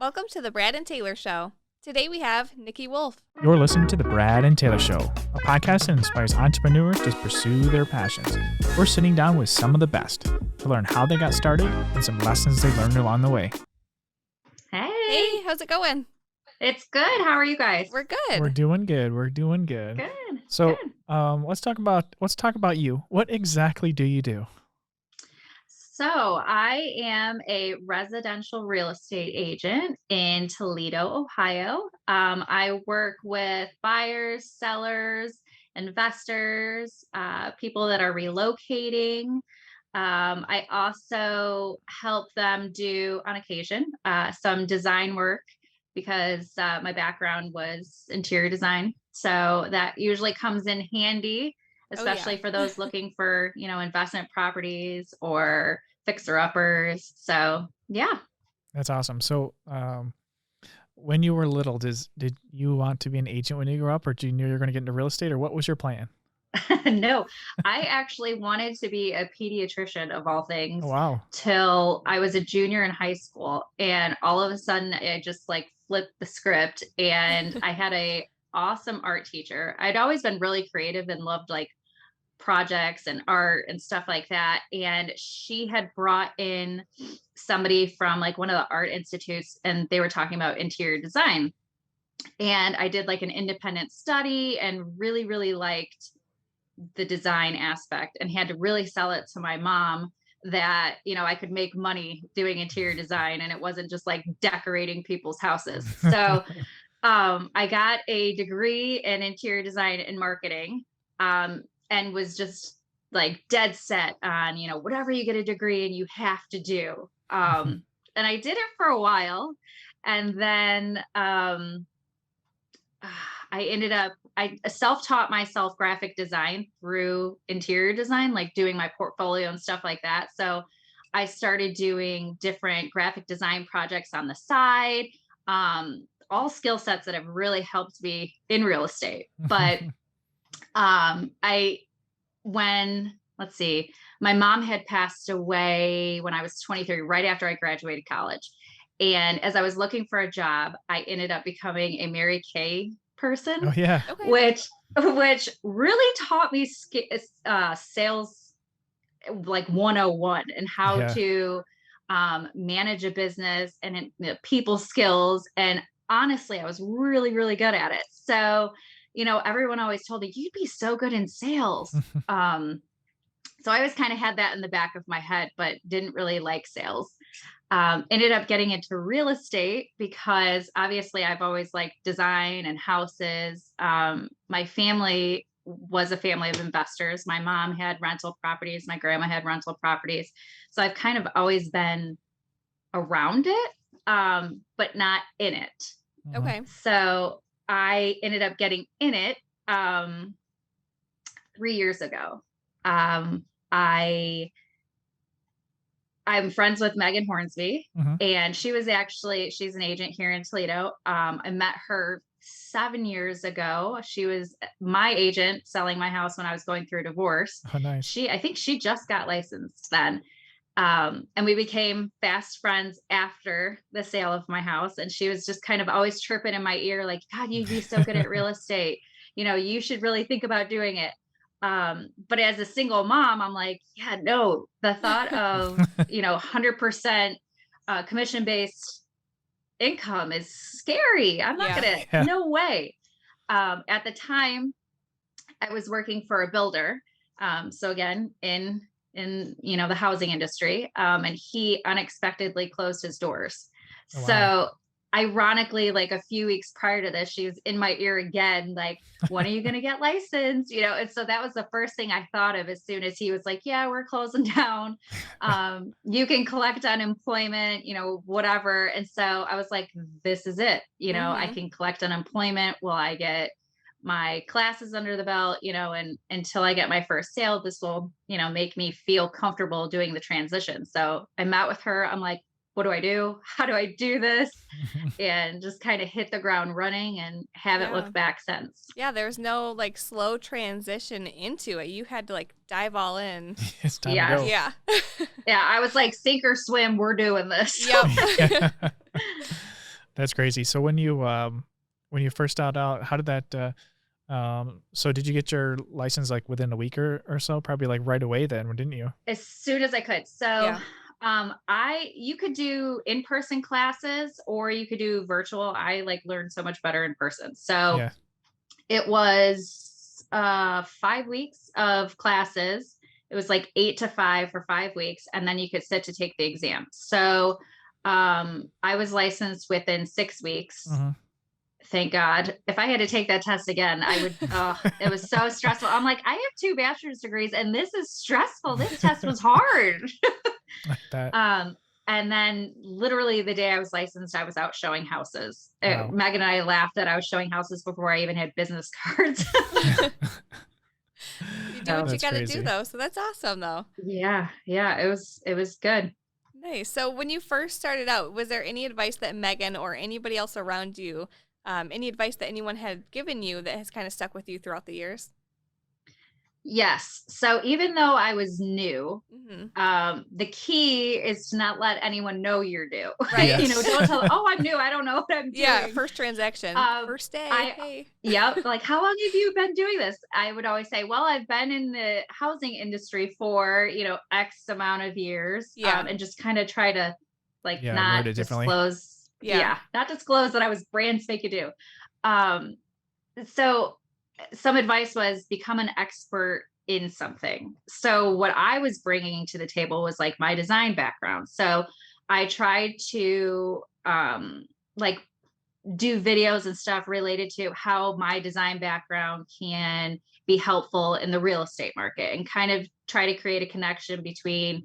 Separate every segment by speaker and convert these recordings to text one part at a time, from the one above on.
Speaker 1: Welcome to the Brad and Taylor Show. Today we have Nikki Wolfe.
Speaker 2: You're listening to the Brad and Taylor Show, a podcast that inspires entrepreneurs to pursue their passions. We're sitting down with some of the best to learn how they got started and some lessons they learned along the way.
Speaker 1: Hey, how's it going?
Speaker 3: It's good. How are you guys?
Speaker 1: We're good.
Speaker 2: We're doing good.
Speaker 3: Good.
Speaker 2: So,
Speaker 3: Good.
Speaker 2: let's talk about you. What exactly do you do?
Speaker 3: So I am a residential real estate agent in Toledo, Ohio. I work with buyers, sellers, investors, people that are relocating. I also help them do, on occasion, some design work because my background was interior design. So that usually comes in handy, especially for those looking for, investment properties or fixer-uppers. So, yeah.
Speaker 2: That's awesome. So, when you were little, did you want to be an agent when you grew up, or did you know you were going to get into real estate, or what was your plan?
Speaker 3: No, I actually wanted to be a pediatrician of all things.
Speaker 2: Oh, wow.
Speaker 3: Till I was a junior in high school. And all of a sudden I just flipped the script and I had a awesome art teacher. I'd always been really creative and loved projects and art and stuff like that. And she had brought in somebody from one of the art institutes and they were talking about interior design. And I did an independent study and really, really liked the design aspect and had to really sell it to my mom that, I could make money doing interior design and it wasn't just decorating people's houses. So I got a degree in interior design and marketing and was just dead set on, whatever you get a degree and you have to do. And I did it for a while. And then I self-taught myself graphic design through interior design, doing my portfolio and stuff like that. So I started doing different graphic design projects on the side, all skill sets that have really helped me in real estate. But my mom had passed away when I was 23, right after I graduated college. And as I was looking for a job, I ended up becoming a Mary Kay person.
Speaker 2: Oh, yeah.
Speaker 1: Okay.
Speaker 3: which really taught me sales 101 and how to manage a business and people skills. And honestly, I was really, really good at it. So, everyone always told me you'd be so good in sales. So I always kind of had that in the back of my head, but didn't really like sales. Ended up getting into real estate because obviously I've always liked design and houses. My family was a family of investors. My mom had rental properties. My grandma had rental properties. So I've kind of always been around it, but not in it.
Speaker 1: Okay.
Speaker 3: So I ended up getting in it 3 years ago. I'm friends with Megan Hornsby, and she's an agent here in Toledo. I met her 7 years ago. She was my agent selling my house when I was going through a divorce.
Speaker 2: Oh, nice.
Speaker 3: I think she just got licensed then. And we became fast friends after the sale of my house. And she was just kind of always chirping in my ear, God, you'd be so good at real estate. You should really think about doing it. But as a single mom, I'm yeah, no, the thought of, 100% commission-based income is scary. I'm not no way. At the time I was working for a builder. So again, in the housing industry, and he unexpectedly closed his doors. Oh, wow. So ironically, a few weeks prior to this, she was in my ear again, when are you going to get licensed? And so that was the first thing I thought of as soon as he was yeah, we're closing down. You can collect unemployment, whatever. And so I was this is it. I can collect unemployment. Will I get my classes under the belt, and until I get my first sale, this will, make me feel comfortable doing the transition. So I met with her. I'm what do I do? How do I do this? And just kind of hit the ground running and haven't looked back since.
Speaker 1: Yeah, there's no slow transition into it. You had to dive all in.
Speaker 2: It's time to go.
Speaker 1: Yeah.
Speaker 3: Yeah, I was sink or swim, we're doing this.
Speaker 1: Yep.
Speaker 2: That's crazy. So when you first started out, how did that so did you get your license like within a week or so? Probably like right away then, didn't you?
Speaker 3: As soon as I could. So
Speaker 1: Yeah.
Speaker 3: you could do in-person classes or you could do virtual. I like learned so much better in person. So
Speaker 2: Yeah.
Speaker 3: it was 5 weeks of classes. It was like 8 to 5 for 5 weeks, and then you could sit to take the exam. So I was licensed within 6 weeks.
Speaker 2: Hmm.
Speaker 3: Thank God. If I had to take that test again, I would, it was so stressful. I'm like, I have 2 bachelor's degrees and this is stressful. This test was hard.
Speaker 2: Like that.
Speaker 3: um, and then literally the day I was licensed, I was out showing houses.
Speaker 2: Wow.
Speaker 3: Megan and I laughed that I was showing houses before I even had business cards.
Speaker 1: You do
Speaker 3: So
Speaker 1: what you
Speaker 2: That's
Speaker 1: got to
Speaker 2: crazy.
Speaker 1: do though. So that's awesome though.
Speaker 3: yeah, it was good.
Speaker 1: Nice. So when you first started out, was there any advice that Megan or anybody else around you, any advice that anyone had given you that has kind of stuck with you throughout the years?
Speaker 3: Yes. So even though I was new,
Speaker 1: Mm-hmm.
Speaker 3: the key is to not let anyone know you're new.
Speaker 1: Right.
Speaker 2: Yes.
Speaker 3: Don't tell them, oh, I'm new. I don't know what I'm doing.
Speaker 1: Yeah. First transaction,
Speaker 3: Um,
Speaker 1: first day.
Speaker 3: I
Speaker 1: Hey.
Speaker 3: Yep. Like, how long have you been doing this? I would always say, well, I've been in the housing industry for, X amount of years.
Speaker 1: Yeah.
Speaker 3: And just kind of try to like
Speaker 2: Yeah,
Speaker 3: not
Speaker 2: word it differently.
Speaker 3: disclose.
Speaker 1: Yeah.
Speaker 3: Yeah. Not disclose that I was brand spanking new. Um, so some advice was become an expert in something. So what I was bringing to the table was like my design background. So I tried to like do videos and stuff related to how my design background can be helpful in the real estate market and kind of try to create a connection between,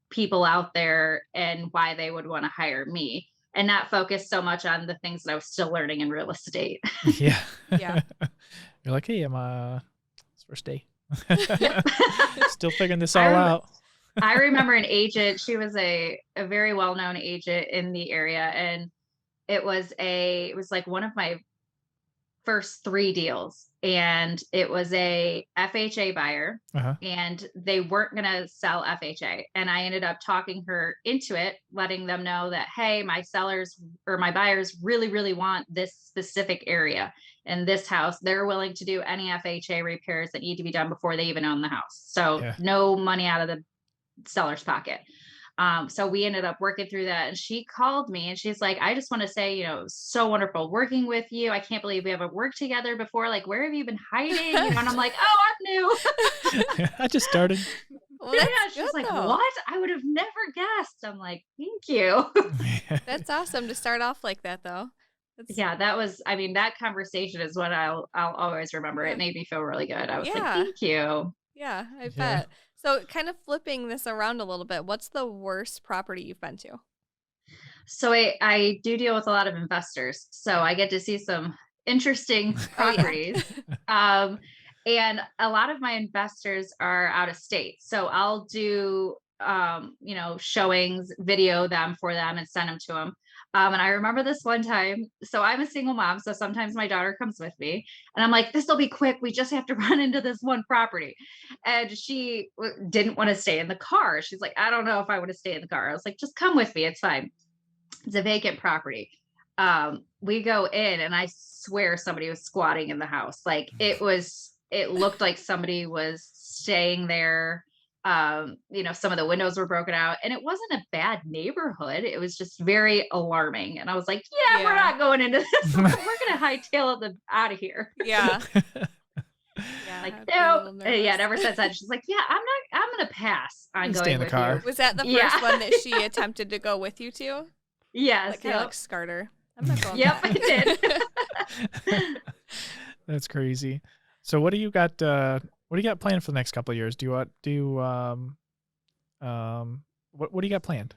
Speaker 3: people out there and why they would want to hire me and not focus so much on the things that I was still learning in real estate.
Speaker 2: Yeah.
Speaker 1: Yeah.
Speaker 2: You're like, hey, it's first day.
Speaker 3: Yep.
Speaker 2: Still figuring this
Speaker 3: I
Speaker 2: all
Speaker 3: rem-
Speaker 2: out.
Speaker 3: I remember an agent, she was a very well-known agent in the area, and it was like one of my first 3 deals, and it was a FHA buyer,
Speaker 2: Uh-huh.
Speaker 3: and they weren't going to sell FHA, and I ended up talking her into it, letting them know that, hey, my sellers or my buyers really really want this specific area and this house. They're willing to do any FHA repairs that need to be done before they even own the house, so
Speaker 2: Yeah.
Speaker 3: no money out of the seller's pocket. So we ended up working through that, and she called me and she's like, I just want to say, it was so wonderful working with you. I can't believe we haven't worked together before. Like, where have you been hiding? And I'm like, oh, I'm new.
Speaker 2: I just started.
Speaker 1: Well,
Speaker 3: Yeah,
Speaker 1: that's
Speaker 3: she's
Speaker 1: good
Speaker 3: like,
Speaker 1: though.
Speaker 3: what? I would have never guessed. I'm like, thank you.
Speaker 1: That's awesome to start off like that though. That's,
Speaker 3: Yeah, that conversation is what I'll always remember.
Speaker 1: Yeah.
Speaker 3: It made me feel really good. I was like,
Speaker 1: Yeah.
Speaker 3: thank you.
Speaker 1: Yeah, I
Speaker 2: Yeah.
Speaker 1: bet. So kind of flipping this around a little bit, what's the worst property you've been to?
Speaker 3: So I do deal with a lot of investors, so I get to see some interesting
Speaker 1: Oh, yeah.
Speaker 3: properties. And a lot of my investors are out of state. So I'll do showings, video them for them and send them to them. And I remember this one time, so I'm a single mom, so sometimes my daughter comes with me, and I'm like, this will be quick. We just have to run into this one property. And she didn't want to stay in the car. She's like, I don't know if I want to stay in the car. I was like, just come with me. It's fine. It's a vacant property. We go in and I swear somebody was squatting in the house. Like it looked like somebody was staying there. Some of the windows were broken out, and it wasn't a bad neighborhood. It was just very alarming. And I was like, yeah, we're
Speaker 1: Yeah.
Speaker 3: not going into this. We're gonna hightail it out of here.
Speaker 1: Yeah. Yeah.
Speaker 3: Like,
Speaker 1: I'd be a little
Speaker 3: no.
Speaker 1: nervous.
Speaker 3: Yeah, never since then. She's like, yeah, I'm gonna pass on
Speaker 2: Stay
Speaker 3: going
Speaker 2: in the
Speaker 3: with
Speaker 2: car.
Speaker 3: you.
Speaker 1: Was that the
Speaker 3: Yeah.
Speaker 1: first one that she attempted to go with you to?
Speaker 3: Yes.
Speaker 1: Like kind of
Speaker 3: Yep.
Speaker 1: like scarred her. I'm not going
Speaker 3: Yep,
Speaker 1: back.
Speaker 3: I did.
Speaker 2: That's crazy. So what do you got planned for the next couple of years? What do you got planned?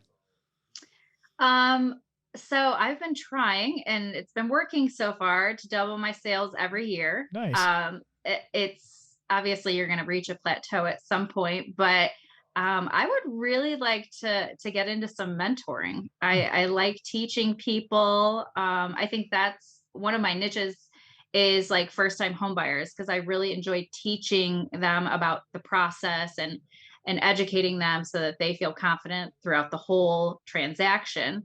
Speaker 3: So I've been trying, and it's been working so far, to double my sales every year.
Speaker 2: Nice.
Speaker 3: It's obviously you're going to reach a plateau at some point, but I would really like to get into some mentoring. I like teaching people. I think that's one of my niches, is like first time home buyers, because I really enjoy teaching them about the process and educating them so that they feel confident throughout the whole transaction.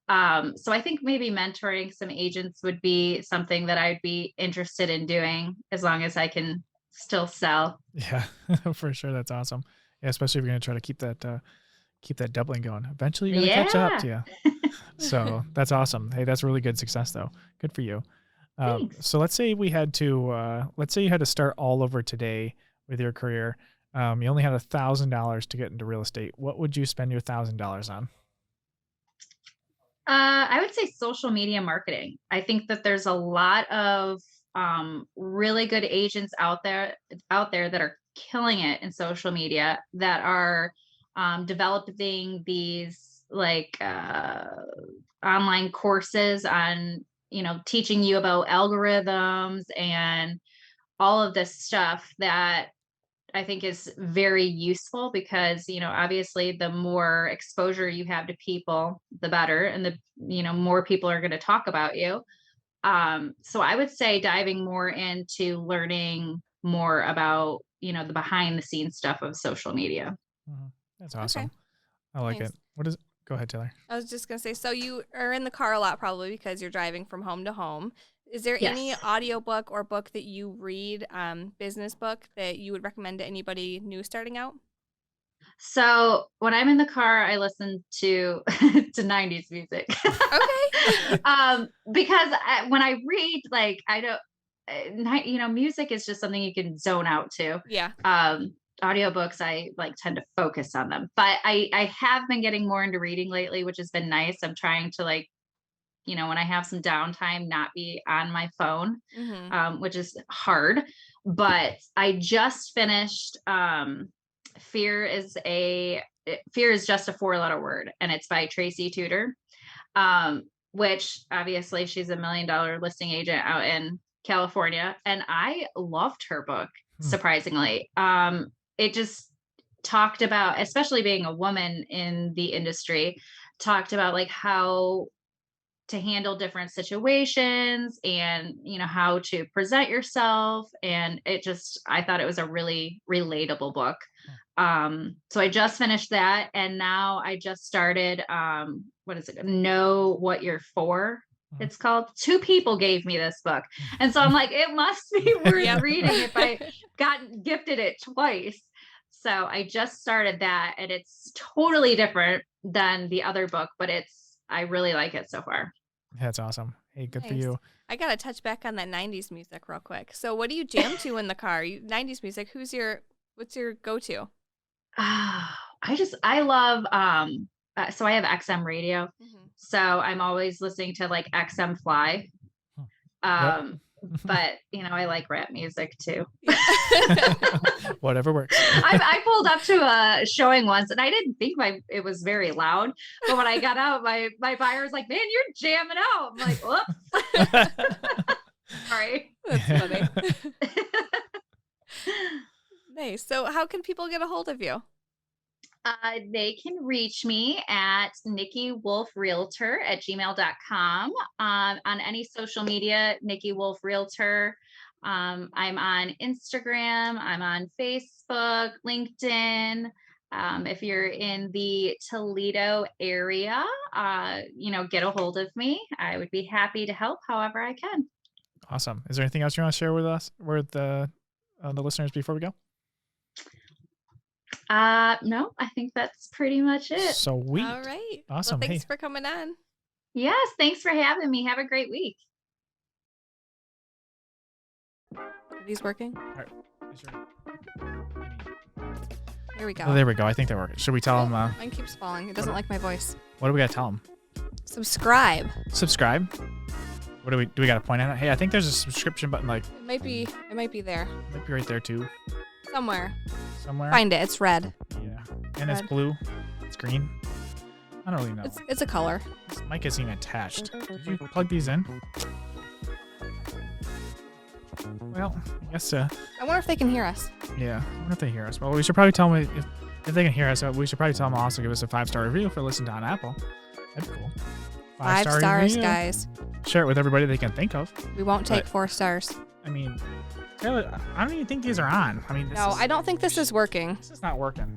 Speaker 3: So I think maybe mentoring some agents would be something that I'd be interested in doing as long as I can still sell.
Speaker 2: Yeah, for sure. That's awesome. Yeah, especially if you're going to try to keep that doubling going. Eventually you're going to catch up
Speaker 3: Yeah.
Speaker 2: to you. So that's awesome. Hey, that's really good success though. Good for you.
Speaker 3: Thanks.
Speaker 2: So let's say you had to start all over today with your career. You only had $1,000 to get into real estate. What would you spend your $1,000 on?
Speaker 3: I would say social media marketing. I think that there's a lot of really good agents out there that are killing it in social media, that are developing these like online courses on, teaching you about algorithms and all of this stuff that I think is very useful, because, obviously the more exposure you have to people, the better, and more people are going to talk about you. So I would say diving more into learning more about, the behind the scenes stuff of social media.
Speaker 2: Mhm. That's
Speaker 1: Okay.
Speaker 2: awesome. I like
Speaker 1: Nice.
Speaker 2: it. What is it? Go ahead, Taylor.
Speaker 1: I was just gonna say, so you are in the car a lot probably because you're driving from home to home. Is there any
Speaker 3: Yes.
Speaker 1: audiobook or book that you read, business book that you would recommend to anybody new starting out?
Speaker 3: So when I'm in the car, I listen to to 90s music.
Speaker 1: Okay.
Speaker 3: Because when I read, like, I don't, music is just something you can zone out to.
Speaker 1: Yeah.
Speaker 3: Audiobooks, I like tend to focus on them, but I have been getting more into reading lately, which has been nice. I'm trying to, like, when I have some downtime, not be on my phone,
Speaker 1: Mm-hmm.
Speaker 3: which is hard. But I just finished Fear is just a 4-letter word, and it's by Tracy Tudor, which obviously she's $1 million listing agent out in California. And I loved her book,
Speaker 2: Hmm.
Speaker 3: surprisingly. It just talked about, especially being a woman in the industry, talked about like how to handle different situations, and how to present yourself. And I thought it was a really relatable book. So I just finished that, and now I just started what is it, Know What You're For, it's called. Two people gave me this book, and so I'm like, it must be worth
Speaker 1: Yep.
Speaker 3: reading if I got gifted it twice. So I just started that, and it's totally different than the other book, but I really like it so far.
Speaker 2: That's awesome. Hey, good for
Speaker 1: Nice.
Speaker 2: you.
Speaker 1: I gotta touch back on that '90s music real quick. So, what do you jam to in the car? '90s music. What's your go-to?
Speaker 3: I love so I have XM radio.
Speaker 1: Mm-hmm.
Speaker 3: So I'm always listening to like XM Fly.
Speaker 2: Yep.
Speaker 3: But I like rap music too.
Speaker 1: Yeah.
Speaker 2: Whatever works.
Speaker 3: I pulled up to a showing once, and I didn't think it was very loud. But when I got out, my buyer was like, "Man, you're jamming out." I'm like, "Whoops, sorry."
Speaker 1: That's funny. Nice. So, how can people get a hold of you?
Speaker 3: They can reach me at Nikki Wolfe Realtor at gmail.com. On any social media, Nikki Wolfe Realtor. I'm on Instagram. I'm on Facebook, LinkedIn. If you're in the Toledo area, get a hold of me. I would be happy to help however I can.
Speaker 2: Awesome. Is there anything else you want to share with us, with the listeners before we go?
Speaker 3: No, I think that's pretty much it.
Speaker 2: Sweet.
Speaker 1: All right.
Speaker 2: Awesome.
Speaker 1: Well, thanks
Speaker 2: Hey.
Speaker 1: for coming on.
Speaker 3: Yes, thanks for having me. Have a great week.
Speaker 1: Are these working?
Speaker 2: All right.
Speaker 1: Here we go.
Speaker 2: Oh, there we go. I think they work. Should we tell them?
Speaker 1: Mine keeps falling. It doesn't like my voice.
Speaker 2: What do we got to tell them?
Speaker 1: Subscribe.
Speaker 2: Subscribe. What do we got to point at it? Hey, I think there's a subscription button. Like,
Speaker 1: It might be there.
Speaker 2: might be right there too.
Speaker 1: Somewhere.
Speaker 2: Somewhere.
Speaker 1: Find it. It's red.
Speaker 2: Yeah. And it's
Speaker 1: Red.
Speaker 2: blue. It's green. I don't really know.
Speaker 1: It's a color.
Speaker 2: This mic isn't even attached. Did you plug these in? Well, I guess.
Speaker 1: I wonder if they can hear us.
Speaker 2: Yeah. I wonder if they hear us. Well, we should probably tell them if they can hear us. We should probably tell them also give us a 5-star review if they're listening on Apple. That'd be cool.
Speaker 1: 5
Speaker 2: 5-star
Speaker 1: stars,
Speaker 2: review.
Speaker 1: guys.
Speaker 2: Share it with everybody they can think of.
Speaker 1: We won't take
Speaker 2: But-
Speaker 1: 4 stars.
Speaker 2: I mean, Taylor, I don't even think these are on. I mean,
Speaker 1: No, I don't think this is working.
Speaker 2: This is not working.